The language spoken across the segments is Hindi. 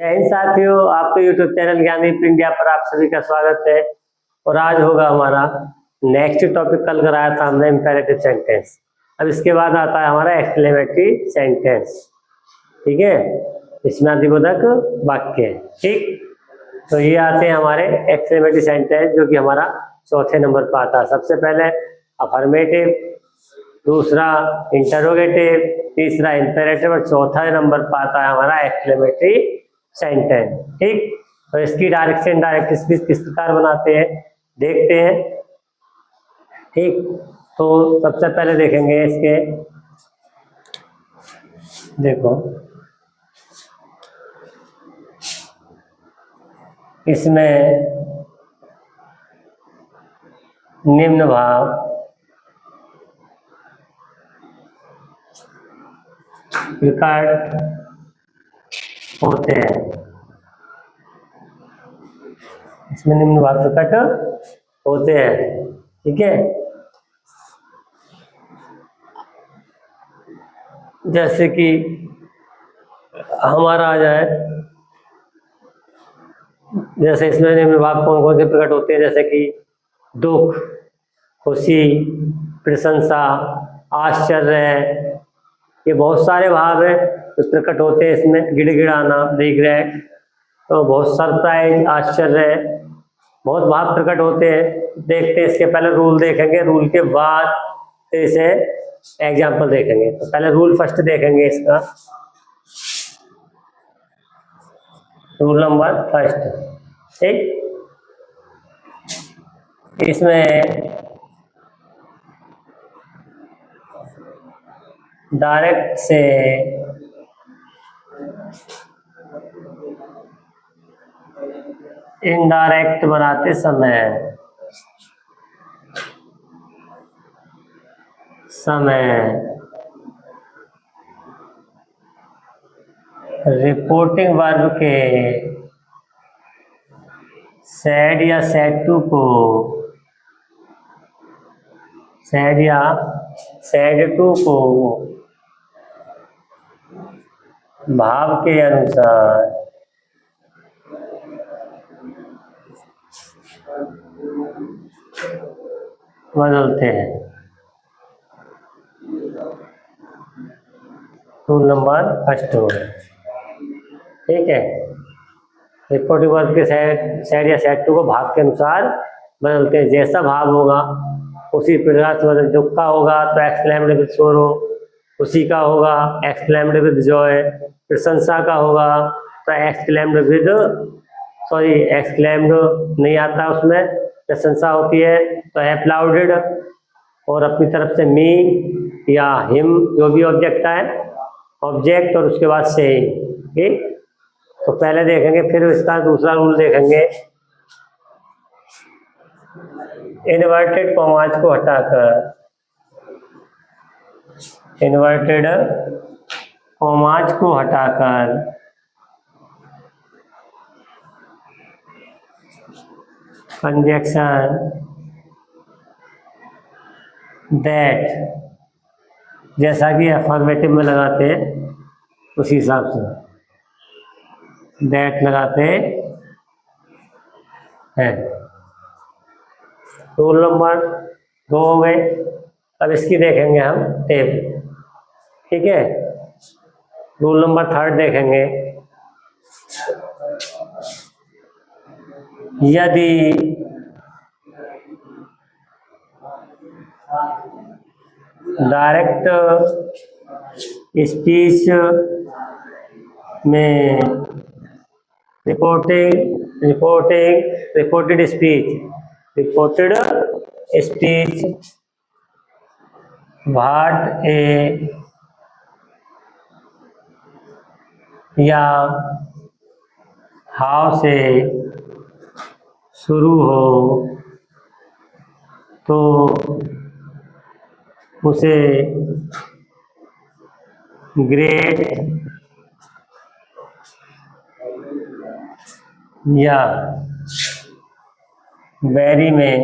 जय हिंद साथियों, आपके YouTube चैनल ज्ञानदीप इंडिया पर आप सभी का स्वागत है। और आज होगा हमारा नेक्स्ट टॉपिक। कल कराया था हमने इंपेरेटिव सेंटेंस। अब इसके बाद आता है हमारा एक्सक्लेमेटरी सेंटेंस। ठीक है, इसमें अधिबोधक वाक्य। ठीक, तो ये आते हैं हमारे एक्सक्लेमेटरी सेंटेंस, जो कि हमारा चौथे नंबर पर आता है। सबसे पहले अफर्मेटिव, दूसरा इंटरोगेटिव, तीसरा इंपेरेटिव और चौथा नंबर पर आता है हमारा एक्सक्लेमेटरी सेंटेंस। ठीक, तो इसकी डायरेक्ट इनडायरेक्ट स्पीच किस प्रकार बनाते हैं देखते हैं। ठीक, तो सबसे पहले देखेंगे इसके, देखो इसमें निम्न भाव प्रकट होते हैं। इसमें निम्न भाव प्रकट होते हैं। ठीक है, जैसे कि हमारा आ जाए, जैसे इसमें निम्न भाव कौन कौन से प्रकट होते हैं, जैसे कि दुख, खुशी, प्रशंसा, आश्चर्य, ये बहुत सारे भाव हैं जो प्रकट होते हैं इसमें। गिड़गिड़ाना, रिग्रेट, तो बहुत सरप्राइज, आश्चर्य, बहुत भाव प्रकट होते हैं। देखते हैं, इसके पहले रूल देखेंगे, रूल के बाद फिर इसे एग्जाम्पल देखेंगे। तो पहले रूल फर्स्ट देखेंगे इसका। रूल नंबर फर्स्ट, ठीक, इसमें डायरेक्ट से इनडायरेक्ट बनाते समय रिपोर्टिंग वर्ब के सैड या सैड टू को, सैड या सैड टू को भाव के अनुसार बदलते हैं। रूल नंबर फर्स्ट हो गया। ठीक है, रिपोर्टिंग वर्ब के सैड या सैड टू को भाव के अनुसार बदलते हैं। जैसा भाव होगा उसी प्रकार से बदल। दुख का होगा तो एक्सक्लेम्ड विद सोरो, खुशी का होगा एक्सक्लेम्ड विद जॉय, प्रशंसा का होगा तो एक्सक्लेम्ड विद, सॉरी एक्सक्लेम्ड नहीं आता उसमें, प्रशंसा होती है तो एप्लाउडेड, और अपनी तरफ से मी या हिम जो भी ऑब्जेक्ट है, ऑब्जेक्ट, और उसके बाद से। ठीक, तो पहले देखेंगे, फिर इसका दूसरा रूल देखेंगे। इन्वर्टेड कॉमाज को हटाकर, इन्वर्टेड कॉमाज को हटाकर कंजक्शन दैट, जैसा कि अफर्मेटिव में लगाते हैं उसी हिसाब से दैट लगाते हैं। रूल नंबर 2 हो गए। अब इसकी देखेंगे हम टेबल। ठीक है, रूल नंबर 3 देखेंगे। यदि डायरेक्ट स्पीच में रिपोर्टेड स्पीच व्हाट ए या हाउ से शुरू हो तो उसे ग्रेट या वेरी में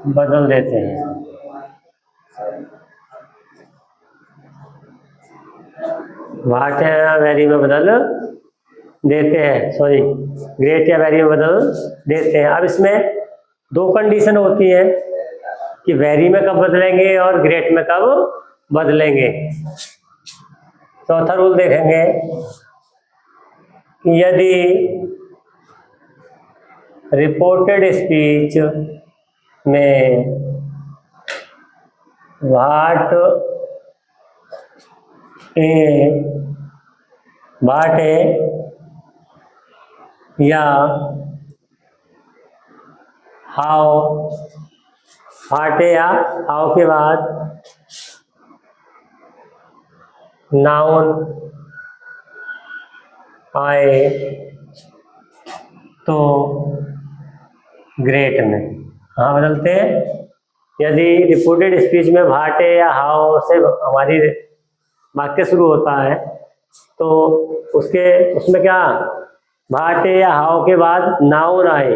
बदल देते हैं। वाट या वेरी में बदल देते हैं, सॉरी ग्रेट या वेरी में बदल देते हैं। अब इसमें दो कंडीशन होती है कि वेरी में कब बदलेंगे और ग्रेट में कब बदलेंगे। चौथा रूल देखेंगे कि यदि रिपोर्टेड स्पीच में वाट ए या हाउ, फाटे या हाउ के बाद नाउन आए तो ग्रेट में हाँ बदलते हैं। यदि रिपोर्टेड स्पीच में भाटे या हाउ से हमारी वाक्य शुरू होता है तो उसमें क्या भाटे या हाउ के बाद नाउन आए,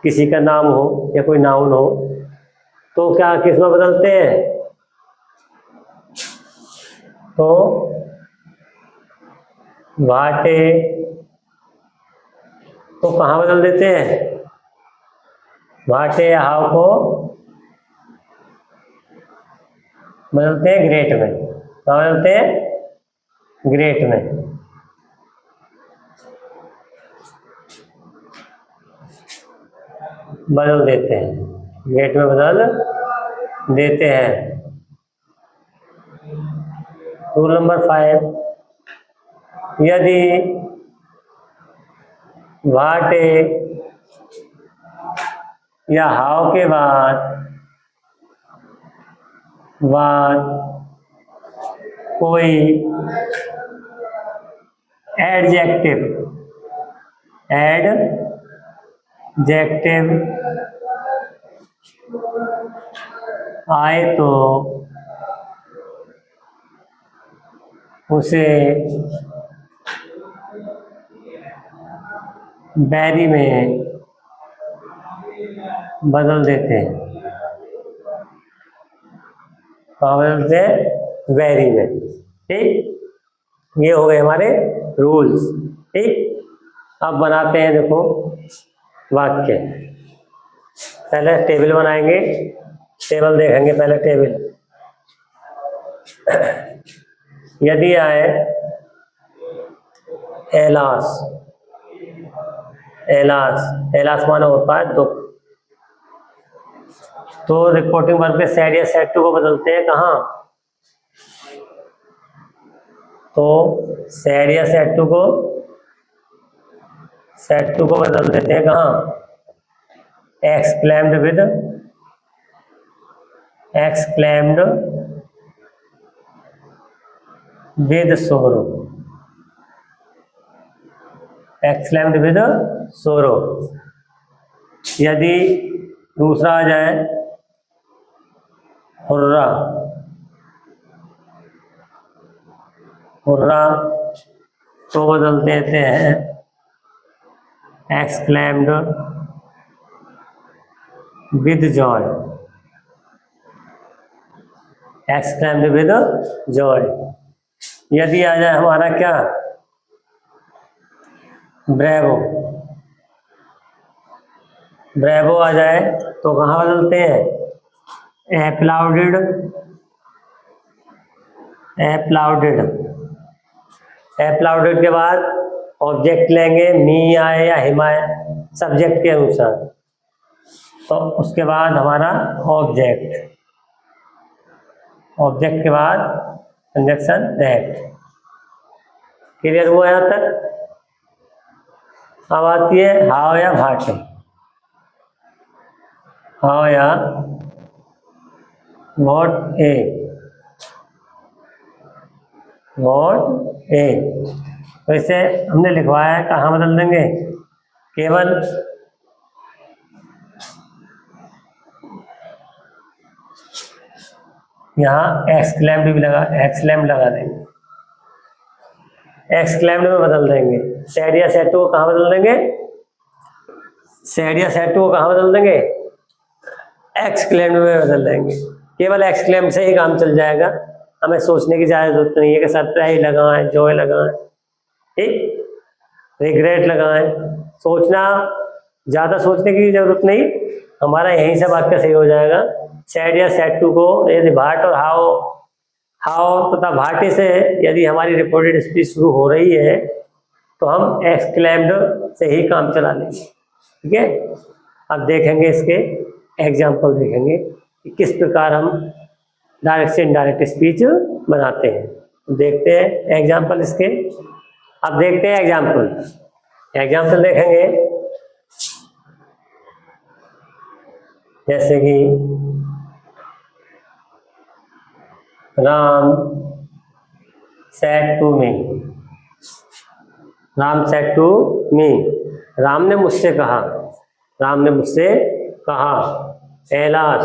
किसी का नाम हो या कोई नाउन हो, तो क्या किस में बदलते हैं, तो भाटे को कहाँ बदल देते हैं, भाटे या हाउ को बदलते हैं ग्रेट में। कहाँ बदलते हैं, ग्रेट में। बदल देते हैं, ग्रेट में बदल देते हैं। रूल नंबर 5, यदि वाटे या हाउ के बाद कोई एडजेक्टिव आए तो उसे वेरी में बदल देते हैं। बदलते हैं वेरी में। ठीक, ये हो गए हमारे रूल्स। ठीक, अब बनाते हैं देखो वाक्य। पहले टेबल बनाएंगे, टेबल देखेंगे पहले टेबल। यदि आए एलास, एलास माना होता है दुख, तो रिपोर्टिंग वर्ब पे सैड या सैड टू को बदलते हैं कहाँ, तो सैड या सैड टू को बदल देते हैं कहाँ, एक्सक्लेम्ड विद सोरो, एक्सक्लेम्ड विद सोरो। यदि दूसरा आ जाए हुर्रा तो बदल देते हैं exclaimed with Joy, exclaimed with Joy. यदि आ जाए हमारा क्या ब्रेवो आ जाए तो कहाँ बदलते हैं, एप्लाउडेड के बाद ऑब्जेक्ट लेंगे, मी आए या हिम आए सब्जेक्ट के अनुसार, तो उसके बाद हमारा ऑब्जेक्ट के बाद कंजक्शन दैट। क्लियर हुआ यहाँ तक। अब आती है हाउ या भाटे, हाउ या वॉट ए, वैसे हमने लिखवाया है, कहाँ बदल देंगे, केवल यहाँ एक्सक्लेम्ड लगा देंगे, एक्सक्लेम्ड में बदल देंगे। सैड या सैड टू को कहाँ बदल देंगे, एक्सक्लेम्ड में बदल देंगे। केवल एक्सक्लेम्ड से ही काम चल जाएगा, हमें सोचने की ज़्यादा जरूरत नहीं है कि सरप्राइज लगाएं, जॉय लगाएं, ठीक, रिग्रेट लगाएं। सोचना, ज़्यादा सोचने की जरूरत नहीं, हमारा यहीं से वाक्य सही हो जाएगा। सैड या सैड टू को यदि भाट और हाउ, हाउ तथा भाटे से यदि हमारी रिपोर्टेड स्पीच शुरू हो रही है तो हम एक्सक्लेम्ड से ही काम चला लेंगे, ठीक है। अब देखेंगे इसके एग्जाम्पल, देखेंगे कि किस प्रकार हम डायरेक्ट से इनडायरेक्ट स्पीच बनाते हैं। देखते हैं एग्जाम्पल इसके। अब देखते हैं एग्जाम्पल देखेंगे, जैसे कि Ram said to me, Ram said to me, Ram ने मुझसे कहा, राम ने मुझसे कहा, एलास,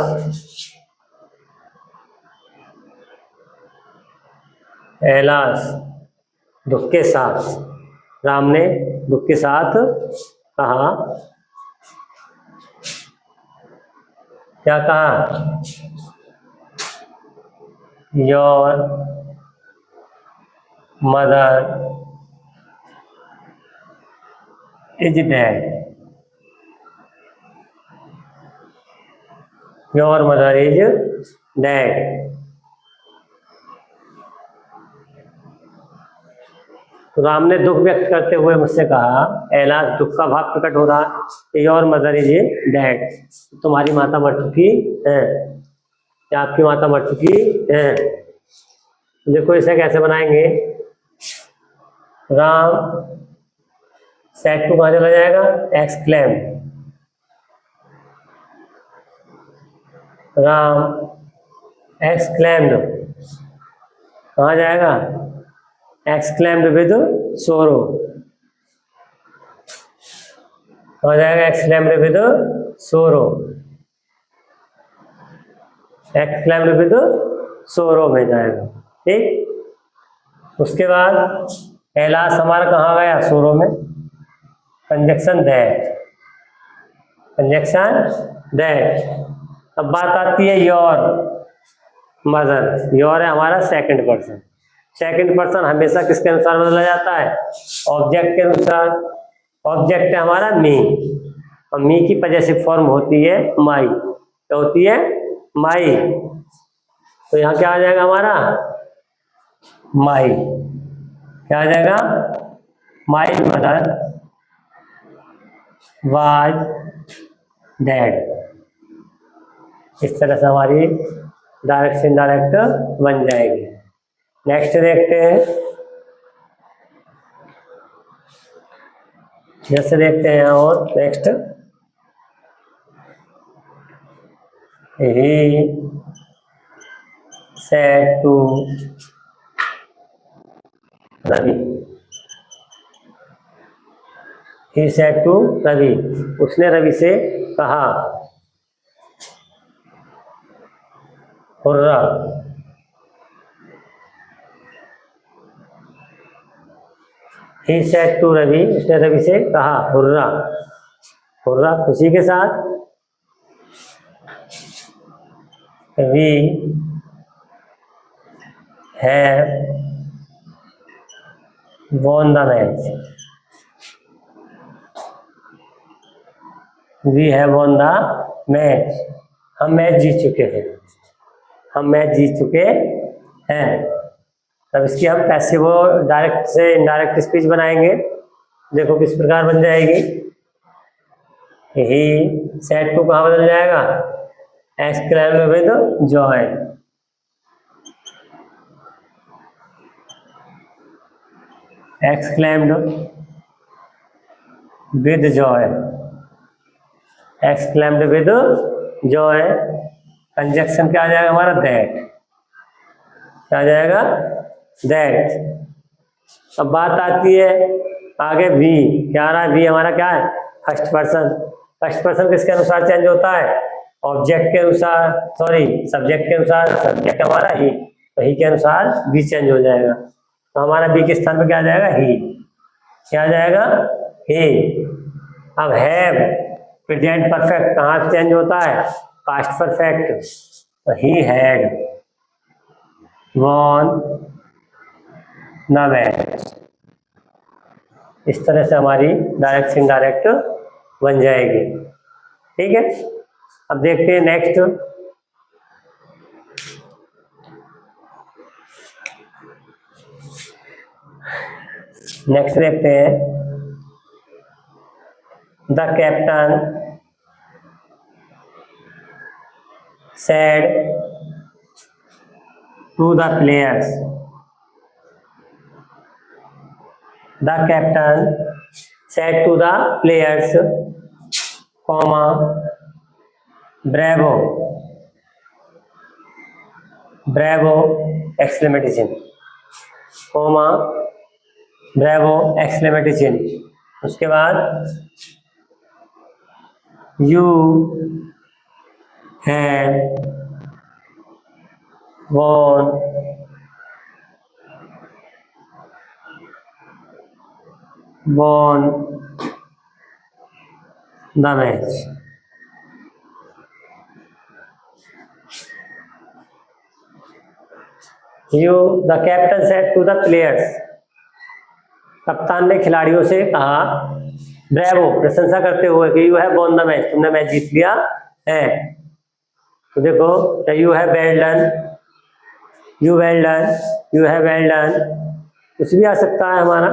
एलास दुख के साथ, राम ने दुख के साथ कहा, क्या कहा, your mother is dead, your mother is dead. Ram ने दुख व्यक्त करते हुए मुझसे कहा, एलास दुख का भाव प्रकट हो रहा है, योर मदर इज डेड, तुम्हारी माता मर चुकी है, या आपकी माता मर चुकी है। देखो इसे कैसे बनाएंगे, राम सेड टू कहाँ चला जाएगा, एक्सक्लेम, राम एक्सक्लेम्ड कहाँ जाएगा, एक्सक्लेम्ड विद सोरो, कहाँ जाएगा, एक्सक्लेम्ड विद सोरो, एक्सक्लेम्ड विद सोरो में जाएगा, ठीक। उसके बाद एलास हमारा कहाँ गया, सोरो में, कंजक्शन दैट, कंजक्शन दैट। अब बात आती है योर मदर, योर है हमारा सेकंड पर्सन, सेकंड पर्सन हमेशा किसके अनुसार बदला जाता है, ऑब्जेक्ट के अनुसार। ऑब्जेक्ट है हमारा मी, और मी की पॉजेसिव फॉर्म होती है माई, क्या होती है, माई। तो यहाँ क्या आ जाएगा हमारा, माई, क्या आ जाएगा, माई मदर वाज डेड। इस तरह से हमारी डायरेक्ट से इनडायरेक्ट बन जाएगी। नेक्स्ट देखते हैं, जैसे देखते हैं और next, he said to Ravi, he said to Ravi, उसने रवि से कहा, hurrah, he said to Ravi, उसने रवि से कहा, हुर्रा, हुर्रा खुशी के साथ, we have won the match, we have won the match, हम मैच जीत चुके हैं, हम मैच जीत चुके हैं। तब इसकी हम पैसिव और डायरेक्ट से इनडायरेक्ट स्पीच बनाएंगे। देखो किस प्रकार बन जाएगी, ही सेड टू कहाँ बदल जाएगा, exclaimed with Joy, exclaimed with Joy, exclaimed with Joy. Conjunction क्या आ जाएगा हमारा, दैट, क्या आ जाएगा, दैट। अब बात आती है आगे वी, क्या आ रहा है, वी हमारा क्या है, फर्स्ट पर्सन। फर्स्ट पर्सन किसके अनुसार चेंज होता है, ऑब्जेक्ट के अनुसार, सॉरी सब्जेक्ट के अनुसार, सब्जेक्ट हमारा ही, तो ही के अनुसार वी चेंज हो जाएगा। तो हमारा बी के स्थान पर क्या आ जाएगा, ही, क्या आ जाएगा, ही। अब हैव प्रेजेंट परफेक्ट कहाँ चेंज होता है, पास्ट परफेक्ट, तो he had, won the match। इस तरह से हमारी डायरेक्ट से इनडायरेक्ट बन जाएगी। ठीक है, अब देखते हैं नेक्स्ट। नेक्स्ट देखते हैं, the captain said to the players। The captain said to the players, comma, bravo, bravo exclamation, comma, bravo exclamation। उसके बाद you have won the match। The captain said to the players। कप्तान ने खिलाड़ियों से कहा, ब्रेवो प्रशंसा करते हुए कि you have won the match, तुमने मैच जीत लिया है। तो देखो, you have well done, you well done, you have well done, कुछ भी आ सकता है हमारा।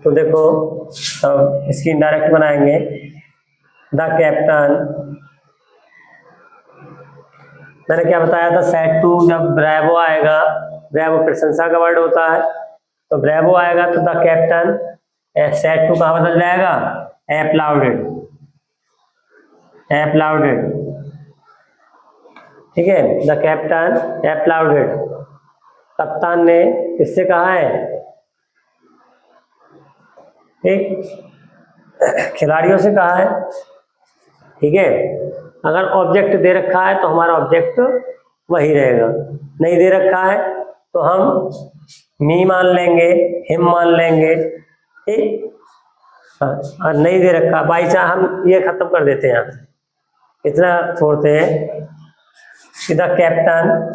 तो देखो, अब इसकी इनडायरेक्ट बनाएंगे, द कैप्टन, मैंने क्या बताया था, सेड टू, जब ब्रेवो आएगा, ब्रेवो प्रशंसा का वर्ड होता है, तो ब्रेवो आएगा तो द कैप्टन, सेड टू कहाँ बदल जाएगा, एप्लाउडेड, एप्लाउडेड। ठीक है, द कैप्टन एप्लाउडेड, कप्तान ने किससे कहा है, ठीक, खिलाड़ियों से कहा है। ठीक है, अगर ऑब्जेक्ट दे रखा है तो हमारा ऑब्जेक्ट वही रहेगा, नहीं दे रखा है तो हम मी मान लेंगे, हिम मान लेंगे। ठीक, और नहीं दे रखा, बाई चांस हम ये खत्म कर देते हैं, इतना छोड़ते हैं कि द कैप्टन,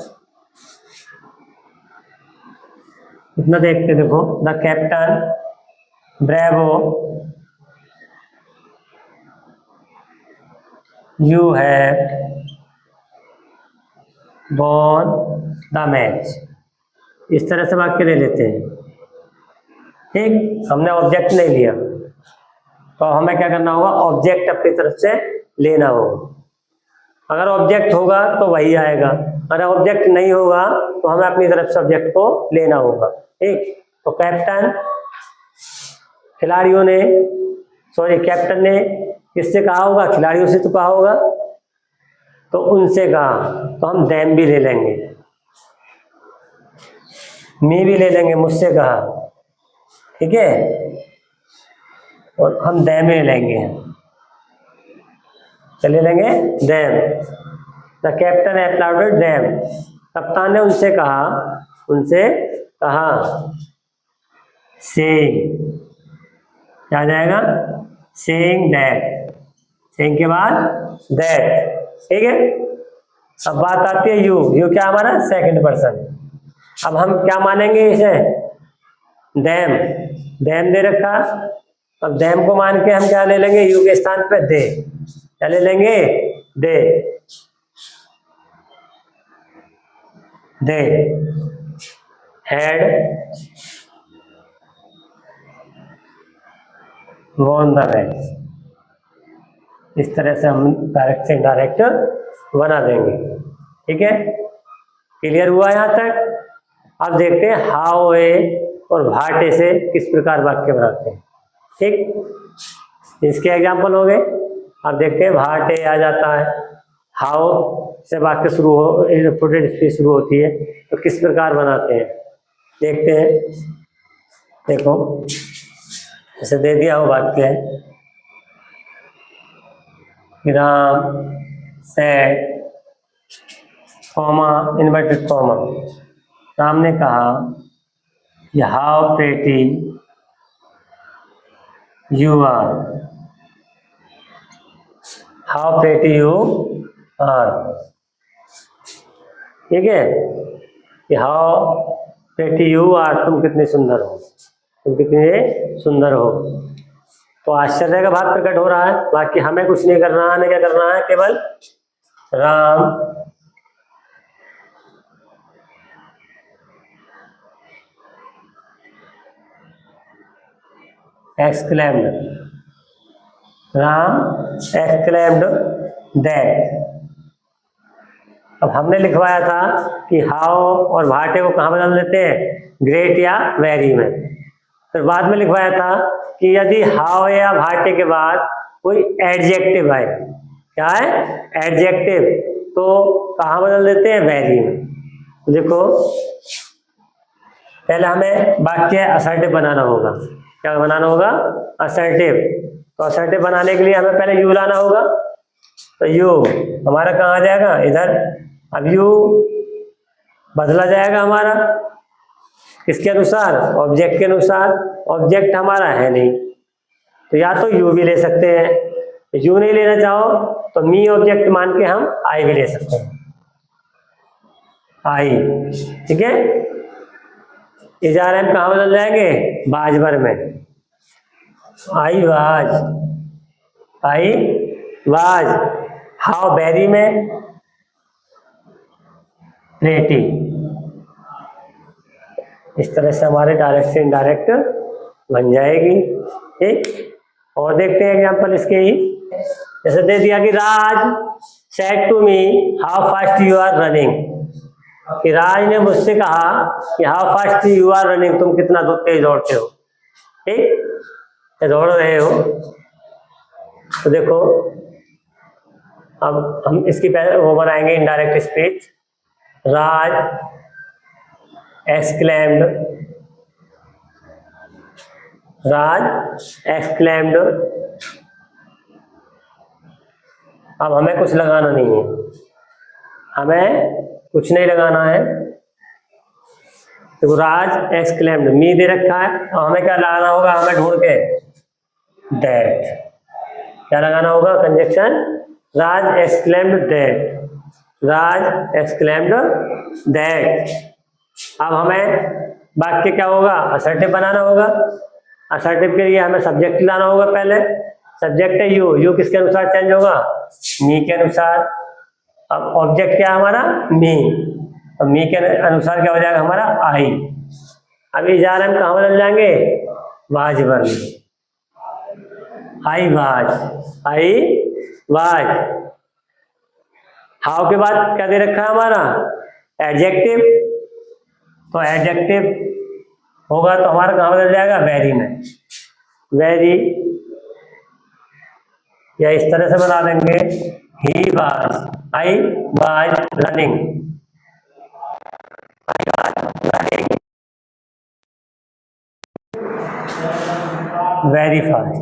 इतना देखते, देखो, the captain bravo you have won the match. इस तरह से वाक्य ले लेते हैं। ठीक, हमने ऑब्जेक्ट नहीं लिया तो हमें क्या करना होगा, ऑब्जेक्ट अपनी तरफ से लेना होगा। अगर ऑब्जेक्ट होगा तो वही आएगा, अगर ऑब्जेक्ट नहीं होगा तो हमें अपनी तरफ से ऑब्जेक्ट को लेना होगा। ठीक, तो कैप्टन, खिलाड़ियों ने, सॉरी कैप्टन ने किससे कहा होगा, खिलाड़ियों से तो कहा होगा, तो उनसे कहा, तो हम देम भी ले लेंगे, मी भी ले लेंगे, मुझसे कहा। ठीक है, और हम देम ले लेंगे, चले लेंगे देम, द कैप्टन एप्लाउडेड देम, कप्तान ने उनसे कहा, उनसे कहा, सेइंग, क्या जाएगा, सेइंग दैट, सेइंग के बाद दैट। ठीक है, अब बात आती है यू, यू क्या हमारा सेकंड पर्सन। अब हम क्या मानेंगे इसे, देम, देम दे रखा, अब देम को मान के हम क्या ले लेंगे, यू के स्थान पे दे, क्या ले लेंगे, they, they had won the match. इस तरह से हम डायरेक्ट से इनडायरेक्ट बना देंगे। ठीक है, क्लियर हुआ यहाँ तक। अब देखते हैं हाउ ए और भाटे से किस प्रकार वाक्य बनाते हैं। ठीक, इसके एग्जाम्पल हो गए। अब देखते हैं भाटे आ जाता है, हाउ से वाक्य शुरू हो, रिपोर्टेड स्पीच शुरू होती है, तो किस प्रकार बनाते हैं देखते हैं। देखो, ऐसे दे दिया हो वाक्य है, Ram said, comma, inverted comma, Ram ने कहा, how pretty you are, how pretty you are. ठीक है, कि हाउ प्रेटी यू आर, तुम कितने सुंदर हो, तुम कितने सुंदर हो। तो आश्चर्य का भाव प्रकट हो रहा है, बाकी हमें कुछ नहीं करना है, हमें क्या करना है, केवल Ram exclaimed, Ram exclaimed that। अब हमने लिखवाया था कि हाउ और भाटे को कहाँ बदल देते हैं, ग्रेट या वेरी में। फिर बाद में लिखवाया था कि यदि हाउ या भाटे के बाद कोई एडजेक्टिव है, क्या है, एडजेक्टिव, तो कहाँ बदल देते हैं, वेरी में। देखो पहले हमें वाक्य असर्टिव बनाना होगा। क्या बनाना होगा, असर्टिव। तो असर्टिव बनाने के लिए हमें पहले यू लाना होगा। तो यू हमारा कहाँ आ जाएगा, इधर। अब यू बदला जाएगा हमारा किसके अनुसार, ऑब्जेक्ट के अनुसार। ऑब्जेक्ट हमारा है नहीं, तो या तो यू भी ले सकते हैं, यू नहीं लेना चाहो तो मी ऑब्जेक्ट मान के हम आई भी ले सकते हैं, आई। ठीक है, इजारे कहाँ बदल जाएंगे, बाजबर में। I was, I was. How very में प्रेटी। इस तरह से हमारे डायरेक्ट से इनडायरेक्ट बन जाएगी। ठीक, और देखते हैं एग्जांपल इसके ही। जैसे दे दिया कि Raj said to me how fast you are running, कि राज ने मुझसे कहा कि how fast you are running, तुम कितना तेज दौड़ते हो। ठीक, दौड़ रहे हो। तो देखो अब हम इसकी पहले वो बनाएंगे इनडायरेक्ट स्पीच। राज एक्सक्लेम्ड, राज एक्सक्लेम्ड। अब हमें कुछ लगाना नहीं है, हमें कुछ नहीं लगाना है। देखो राज एक्सक्लेम्ड, मी दे रखा है, और हमें क्या लगाना होगा, हमें ढूंढ के दैट। क्या लगाना होगा, conjunction, Raj exclaimed that, Raj exclaimed that. अब हमें वाक्य क्या होगा, असर्टिव बनाना होगा। असर्टिव के लिए हमें सब्जेक्ट लाना होगा पहले। सब्जेक्ट है यू, यू किसके अनुसार चेंज होगा, मी के अनुसार। अब ऑब्जेक्ट क्या है हमारा, मी, तो मी के अनुसार क्या हो जाएगा हमारा, आई। अब इजारे हम कहाँ बदल जाएंगे, वाजबर में। I was, I was. How के बाद क्या दे रखा है हमारा, एडजेक्टिव। तो एडजेक्टिव होगा तो हमारा कहाँ बदल जाएगा, वेरी में। वेरी, या इस तरह से बना देंगे, he was, I was running, very fast.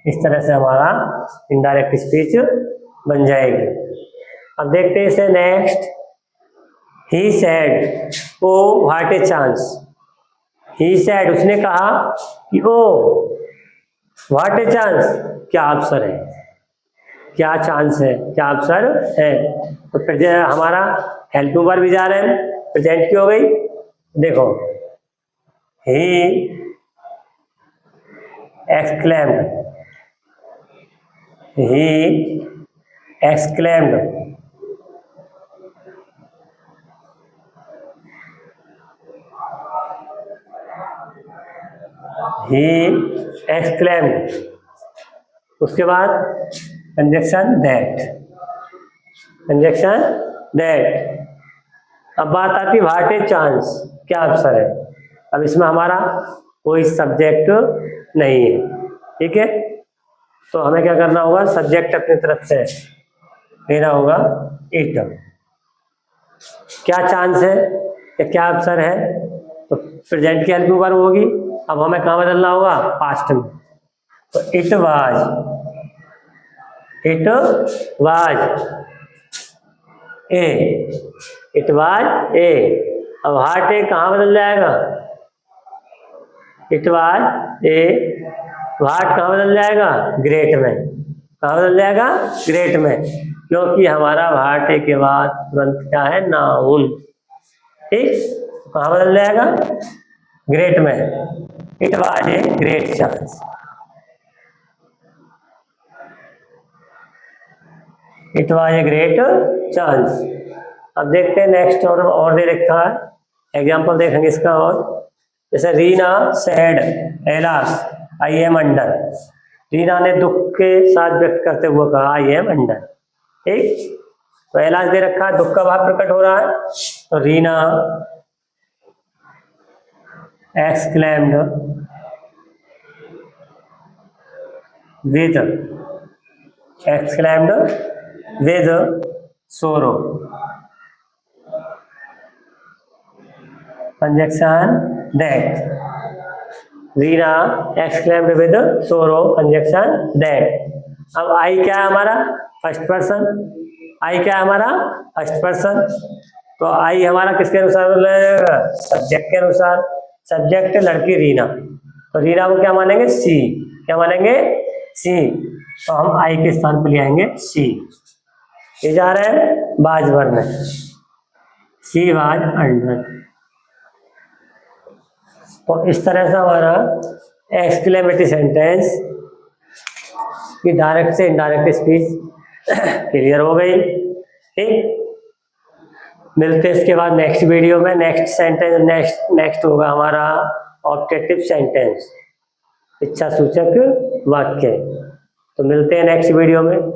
इस तरह से हमारा इनडायरेक्ट स्पीच बन जाएगी। अब देखते हैं इसे next. He said oh what a chance, he said उसने कहा कि ओ व्हाट ए चांस, क्या अवसर है, क्या चांस है, क्या अवसर है। तो फिर हमारा हेल्प वर्ब भी जा रहे हैं, प्रेजेंट की हो गई। देखो ही exclaimed, he exclaimed, he exclaimed। उसके बाद कंजक्शन दैट, कंजक्शन दैट। अब बात आती व्हाट ए चांस, क्या अवसर है। अब इसमें हमारा कोई सब्जेक्ट नहीं है, ठीक है। तो हमें क्या करना होगा, सब्जेक्ट अपनी तरफ से लेना होगा, इट। क्या चांस है या क्या अवसर है, तो प्रेजेंट की हेल्प वर्ब होगी। अब हमें कहाँ बदलना होगा, पास्ट में। तो it was, it was a, it was a. अब व्हाट ए कहाँ बदल जाएगा, इट वाज ए। व्हाट कहाँ बदल जाएगा, ग्रेट में। कहाँ बदल जाएगा? ग्रेट में, क्योंकि हमारा भाटे के बाद तुरंत क्या है? नाउन। ठीक, कहाँ बदल जाएगा? ग्रेट में। It was a great chance. It was a great chance. अब देखते हैं नेक्स्ट और दे रखा है, एग्जाम्पल देखेंगे इसका। और जैसे Reena sad alas I am under. Reena ने दुख के साथ व्यक्त करते हुए कहा आई एम अंडर। ठीक, तो एलास दे रखा है, दुख का भाव प्रकट हो रहा है, तो Reena exclaimed with sorrow. Conjunction that. Reena exclaimed with sorrow, conjunction that. अब आई क्या है हमारा? First person. आई क्या है हमारा? First person. तो आई हमारा किसके अनुसार लगेगा? सब्जेक्ट के अनुसार। सब्जेक्ट लड़की रीना, तो रीना को क्या मानेंगे? सी। क्या मानेंगे? सी। तो हम आई के स्थान पर ले आएंगे सी। ये जा रहे हैं बाज वर्ण, सी वाज अंडर। तो इस तरह से हमारा एक्सक्लेमेटरी सेंटेंस की डायरेक्ट से इनडायरेक्ट स्पीच क्लियर हो गई। ठीक, मिलते हैं इसके बाद नेक्स्ट वीडियो में। नेक्स्ट सेंटेंस नेक्स्ट होगा हमारा ऑब्जेक्टिव सेंटेंस, इच्छा सूचक वाक्य। तो मिलते हैं नेक्स्ट वीडियो में।